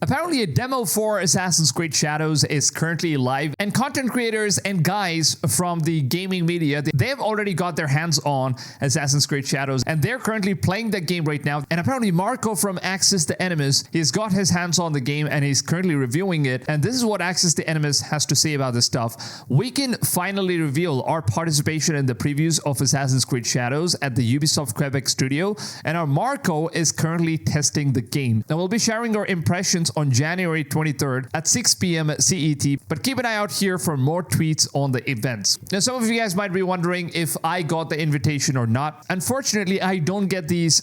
Apparently, a demo for Assassin's Creed Shadows is currently live, and content creators and guys from the gaming media, they have already got their hands on Assassin's Creed Shadows, and they're currently playing that game right now. And apparently, Marco from Axis the Animus, he's got his hands on the game and he's currently reviewing it. And this is what Axis the Animus has to say about this stuff. We can finally reveal our participation in the previews of Assassin's Creed Shadows at the Ubisoft Quebec studio, and our Marco is currently testing the game. Now, we'll be sharing our impressions on January 23rd at 6 p.m. CET, but keep an eye out here for more tweets on the events. Now, some of you guys might be wondering if I got the invitation or not. Unfortunately, I don't get these,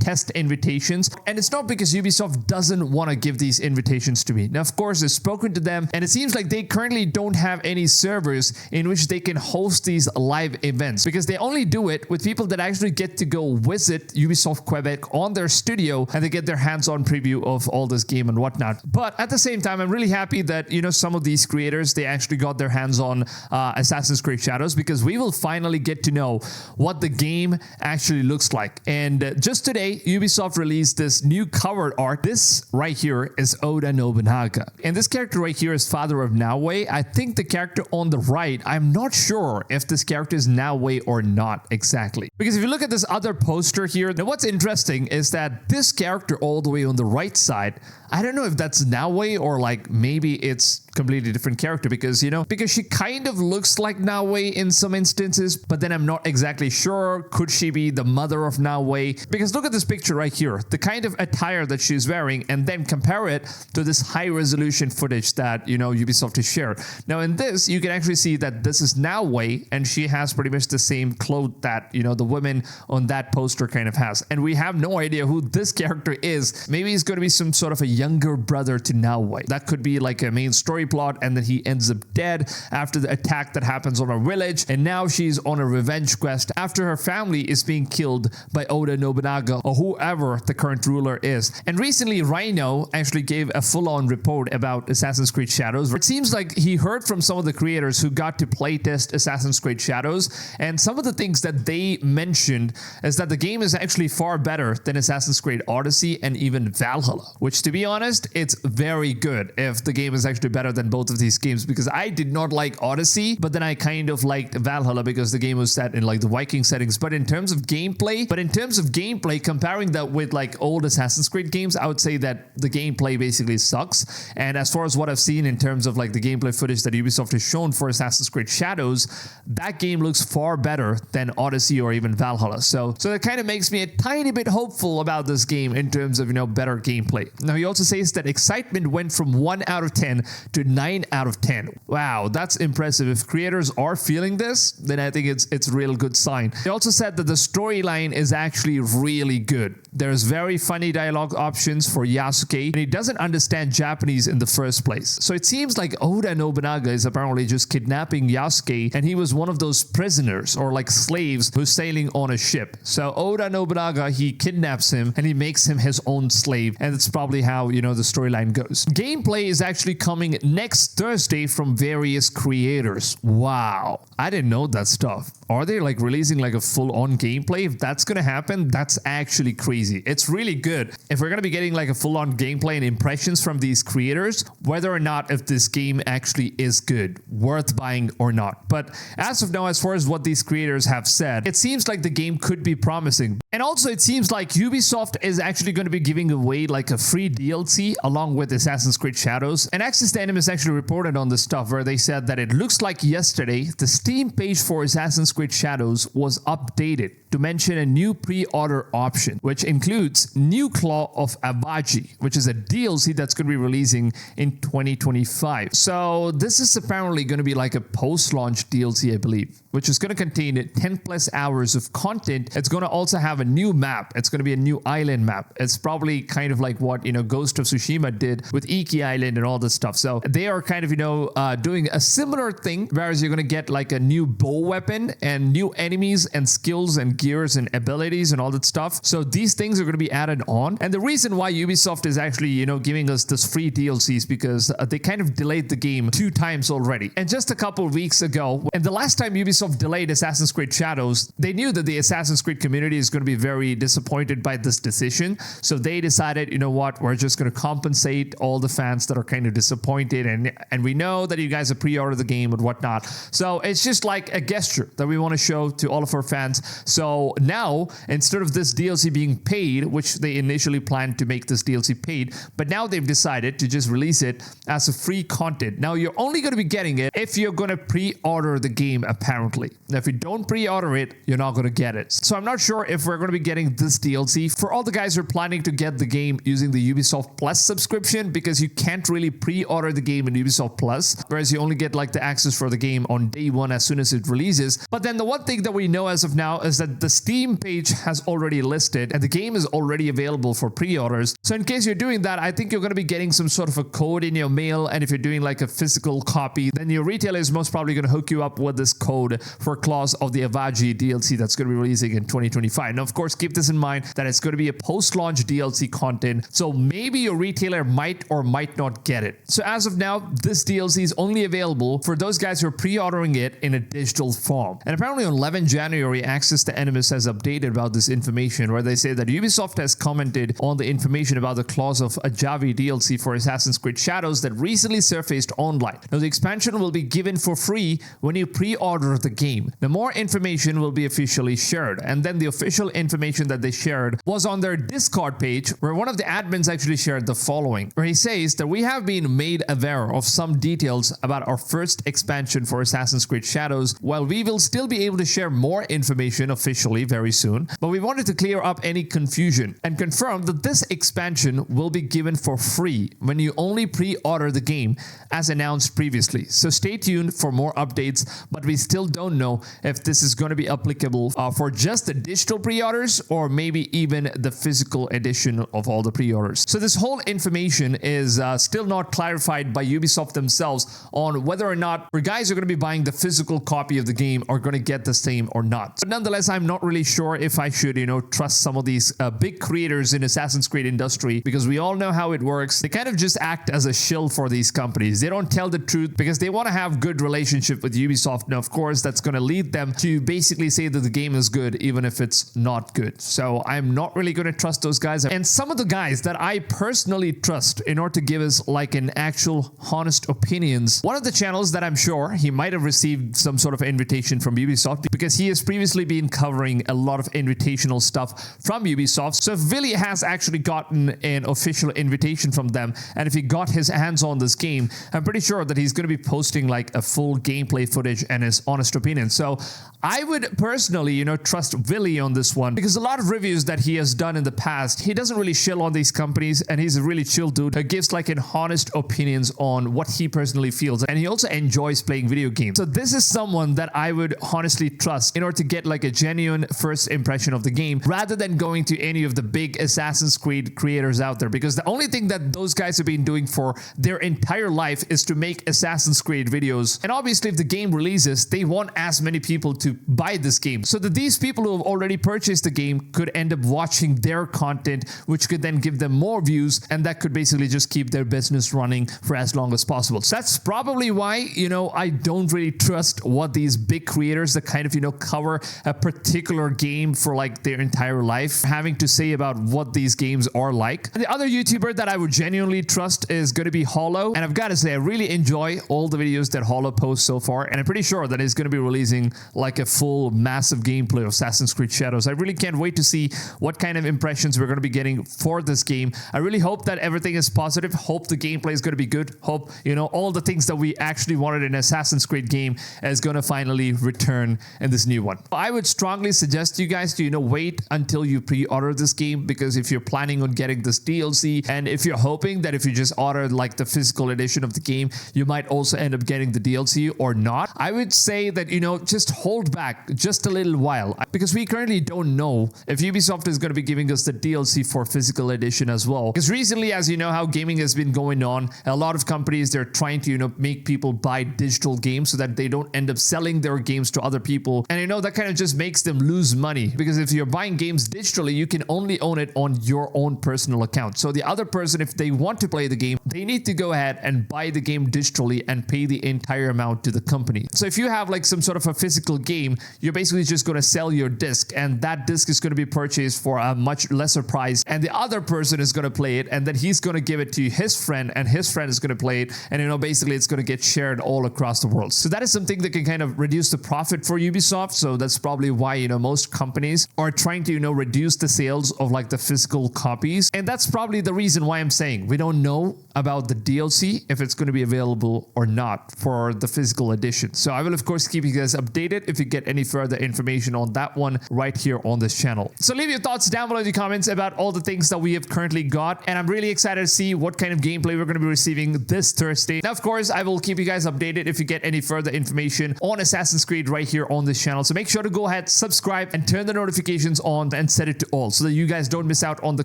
test invitations, and it's not because Ubisoft doesn't want to give these invitations to me. Now, of course, I've spoken to them, and it seems like they currently don't have any servers in which they can host these live events, because they only do it with people that actually get to go visit Ubisoft Quebec on their studio, and they get their hands-on preview of all this game and whatnot. But at the same time, I'm really happy that, some of these creators, they actually got their hands on Assassin's Creed Shadows, because we will finally get to know what the game actually looks like. And just today, Ubisoft released this new cover art. This right here is Oda Nobunaga. And this character right here is father of Naoe. I think the character on the right, I'm not sure if this character is Naoe or not exactly. Because if you look at this other poster here, now what's interesting is that this character all the way on the right side, I don't know if that's Naoe or like maybe it's completely different character, because because she kind of looks like Naoe in some instances, but then I'm not exactly sure. Could she be the mother of Naoe? Because look at this picture right here, the kind of attire that she's wearing, and then compare it to this high resolution footage that Ubisoft has shared. Now in this, you can actually see that this is Naoe, and she has pretty much the same clothes that the woman on that poster kind of has, and we have no idea who this character is. Maybe he's going to be some sort of a younger brother to Naoe. That could be like a main story plot, and then he ends up dead after the attack that happens on her village, and now she's on a revenge quest after her family is being killed by Oda Nobunaga or whoever the current ruler is. And recently, Rhino actually gave a full-on report about Assassin's Creed Shadows. It seems like he heard from some of the creators who got to playtest Assassin's Creed Shadows, and some of the things that they mentioned is that the game is actually far better than Assassin's Creed Odyssey and even Valhalla, which, to be honest, it's very good if the game is actually better than both of these games, because I did not like Odyssey, but then I kind of liked Valhalla because the game was set in like the Viking settings. But in terms of gameplay, comparing that with like old Assassin's Creed games, I would say that the gameplay basically sucks. And as far as what I've seen in terms of like the gameplay footage that Ubisoft has shown for Assassin's Creed Shadows, that game looks far better than Odyssey or even Valhalla. So that kind of makes me a tiny bit hopeful about this game in terms of better gameplay. Now he also says that excitement went from 1 out of 10 to 9 out of 10. Wow, that's impressive. If creators are feeling this, then I think it's a real good sign. He also said that the storyline is actually really good. There's very funny dialogue options for Yasuke, and he doesn't understand Japanese in the first place. So it seems like Oda Nobunaga is apparently just kidnapping Yasuke, and he was one of those prisoners or like slaves who's sailing on a ship. So Oda Nobunaga, he kidnaps him and he makes him his own slave, and that's probably how the storyline goes. Gameplay is actually coming next Thursday from various creators. Wow, I didn't know that stuff. Are they like releasing like a full-on gameplay? If that's gonna happen, that's actually crazy. It's really good if we're gonna be getting like a full-on gameplay and impressions from these creators, whether or not if this game actually is good, worth buying or not. But as of now, as far as what these creators have said, it seems like the game could be promising. And also it seems like Ubisoft is actually going to be giving away like a free DLC along with Assassin's Creed Shadows. And Axis the Animus actually reported on this stuff where they said that it looks like yesterday the Steam page for Assassin's Creed Shadows was updated to mention a new pre-order option, which includes New Claw of Abaji, which is a DLC that's going to be releasing in 2025. So this is apparently going to be like a post-launch DLC, I believe, which is going to contain 10 plus hours of content. It's going to also have a new map. It's going to be a new island map. It's probably kind of like what Ghost of Tsushima did with Iki Island and all this stuff. So they are kind of doing a similar thing, whereas you're going to get like a new bow weapon and new enemies and skills and gears and abilities and all that stuff. So these things are going to be added on. And the reason why Ubisoft is actually, giving us this free DLC is because they kind of delayed the game 2 times already. And just a couple of weeks ago, and the last time Ubisoft delayed Assassin's Creed Shadows, they knew that the Assassin's Creed community is going to be very disappointed by this decision. So they decided, you know what, we're just going to compensate all the fans that are kind of disappointed. And we know that you guys have pre-ordered the game and whatnot. So it's just like a gesture that we want to show to all of our fans. So now, instead of this DLC being paid, which they initially planned to make this DLC paid, but now they've decided to just release it as a free content. Now you're only going to be getting it if you're going to pre-order the game, apparently. Now if you don't pre-order it, you're not going to get it. So I'm not sure if we're going to be getting this DLC for all the guys who are planning to get the game using the Ubisoft Plus subscription, because you can't really pre-order the game in Ubisoft Plus, whereas you only get like the access for the game on day 1 as soon as it releases. But then the one thing that we know as of now is that the Steam page has already listed and the game is already available for pre-orders. So in case you're doing that, I think you're going to be getting some sort of a code in your mail. And if you're doing like a physical copy, then your retailer is most probably going to hook you up with this code for Claws of the Avaji DLC that's going to be releasing in 2025. Now, of course, keep this in mind that it's going to be a post-launch DLC content. So maybe your retailer might or might not get it. So as of now, this DLC is only available for those guys who are pre-ordering it in a digital form. And apparently on 11 January, Access to Animus has updated about this information, where they say that Ubisoft has commented on the information about the Claws of Avaji DLC for Assassin's Creed Shadows that recently surfaced online. Now, the expansion will be given for free when you pre-order the game. Now, more information will be officially shared. And then the official information that they shared was on their Discord page, where one of the admins actually shared the following, where he says that we have been made aware of some details about our first expansion for Assassin's Creed Shadows. While we will still be able to share more information officially very soon, but we wanted to clear up any confusion and confirm that this expansion will be given for free when you only pre-order the game, as announced previously. So stay tuned for more updates, but we still don't know if this is going to be applicable for just the digital pre-orders or maybe even the physical edition of all the pre-orders. So this whole information is still not clarified by Ubisoft themselves on whether or not our guys are going to be buying the physical copy of the game are going to get the same or not. But nonetheless, I'm not really sure if I should, trust some of these big creators in Assassin's Creed industry, because we all know how it works. They kind of just act as a shill for these companies. They don't tell the truth because they want to have good relationship with Ubisoft. Now, of course, that's going to lead them to basically say that the game is good even if it's not good. So I'm not really going to trust those guys. And some of the guys that I personally trust in order to give us like an actual honest opinions, one of the channels that I'm sure he might have received some sort of invitation from Ubisoft, because he has previously been covering a lot of invitational stuff from Ubisoft. So if Willy has actually gotten an official invitation from them, and if he got his hands on this game, I'm pretty sure that he's going to be posting like a full gameplay footage and his honest opinion. So I would personally, trust Willy on this one, because a lot of reviews that he has done in the past, he doesn't really shill on these companies, and he's a really chill dude who gives like an honest opinions on what he personally feels, and he also enjoys playing video games. So this is someone that I would honestly trust in order to get like a genuine first impression of the game, rather than going to any of the big Assassin's Creed creators out there, because the only thing that those guys have been doing for their entire life is to make Assassin's Creed videos. And obviously if the game releases, they want as many people to buy this game, so that these people who have already purchased the game could end up watching their content, which could then give them more views, and that could basically just keep their business running for as long as possible. So that's probably why, I don't really trust what these big creators that kind of, cover a particular game for like their entire life having to say about what these games are like. And the other YouTuber that I would genuinely trust is going to be Hollow, and I've got to say I really enjoy all the videos that Hollow posts so far, and I'm pretty sure that he's going to be releasing like a full massive gameplay of Assassin's Creed Shadows. I really can't wait to see what kind of impressions we're going to be getting for this game. I really hope that everything is positive. Hope the gameplay is going to be good. Hope, all the things that we actually wanted in an Assassin's Creed game is going to finally return in this new one. I would strongly suggest you guys to, wait until you pre-order this game, because if you're planning on getting this DLC, and if you're hoping that if you just order like the physical edition of the game, you might also end up getting the DLC or not, I would say that, just hold back just a little while, because we currently don't know if Ubisoft is going to be giving us the DLC for physical edition as well. Because recently, as you know how gaming has been going on, a lot of companies, they're trying to, make people buy digital games so that they don't end up selling their games to other people. And that kind of just makes them lose money, because if you're buying games digitally, you can only own it on your own personal account. So the other person, if they want to play the game, they need to go ahead and buy the game digitally and pay the entire amount to the company. So if you have like some sort of a physical game, you're basically just going to sell your disc, and that disc is going to be purchased for a much lesser price, and the other person is going to play it, and then he's going to give it to his friend, and his friend is going to play it, and basically it's going to get shared all across the world. So that is something that can kind of reduce the profit for Ubisoft. So that's probably why most companies are trying to reduce the sales of like the physical copies, and that's probably the reason why I'm saying we don't know about the DLC, if it's going to be available or not for the physical edition. So I will of course keep you guys updated if you get any further information on that one right here on this channel. So leave your thoughts down below in the comments about all the things that we have currently got, and I'm really excited to see what kind of gameplay we're going to be receiving this Thursday. Now of course I will keep you guys updated if you get any further information on Assassin's Creed right here on this channel. So make sure to go ahead, subscribe, and turn the notifications on and set it to all so that you guys don't miss out on the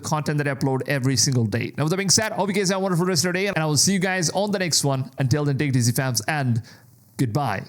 content that I upload every single day. Now with that being said, I hope you guys have a wonderful rest of your day, and I will see you guys on the next one. Until then, take it easy fams, and goodbye.